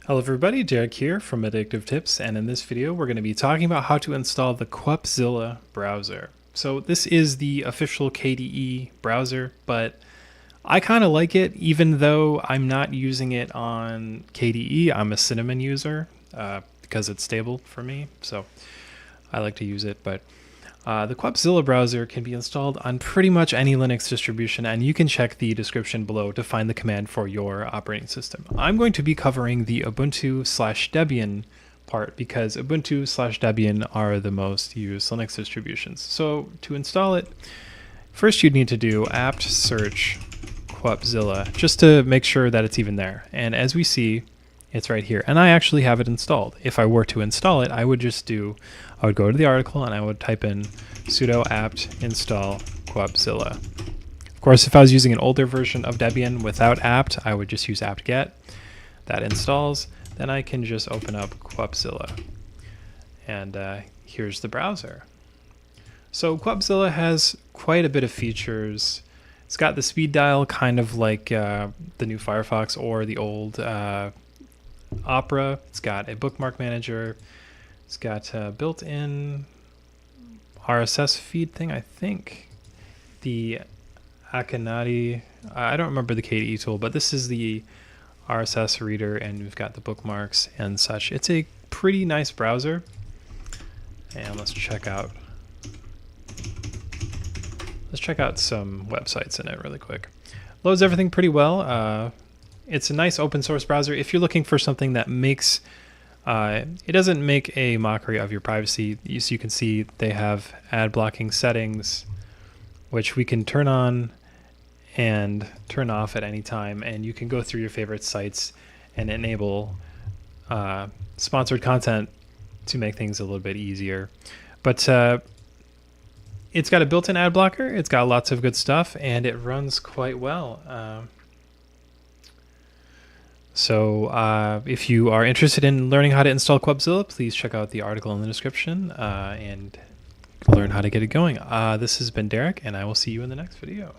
Hello everybody, Derek here from Addictive Tips, and in this video we're going to be talking about how to install the Qupzilla browser. So this is the official KDE browser, but I kind of like it even though I'm not using it on KDE. I'm a Cinnamon user because it's stable for me, so I like to use it. But the Qupzilla browser can be installed on pretty much any Linux distribution, and you can check the description below to find the command for your operating system. I'm going to be covering the Ubuntu/Debian part because Ubuntu/Debian are the most used Linux distributions. So to install it, first you'd need to do apt search Qupzilla just to make sure that it's even there. And as we see, it's right here, and I actually have it installed. If I were to install it, I would go to the article and I would type in sudo apt install Qupzilla. Of course, if I was using an older version of Debian without apt, I would just use apt-get. That installs, then I can just open up Qupzilla. And here's the browser. So Qupzilla has quite a bit of features. It's got the speed dial, kind of like the new Firefox or the old Opera. It's got a bookmark manager. It's got a built-in RSS feed thing, I think. The Akanadi, I don't remember the KDE tool, but this is the RSS reader, and we've got the bookmarks and such. It's a pretty nice browser. And let's check out some websites in it really quick. Loads everything pretty well. It's a nice open source browser. If you're looking for something that makes it doesn't make a mockery of your privacy. So you can see they have ad blocking settings, which we can turn on and turn off at any time. And you can go through your favorite sites and enable sponsored content to make things a little bit easier. But it's got a built-in ad blocker. It's got lots of good stuff, and it runs quite well. So if you are interested in learning how to install Qupzilla, please check out the article in the description and learn how to get it going. This has been Derek, and I will see you in the next video.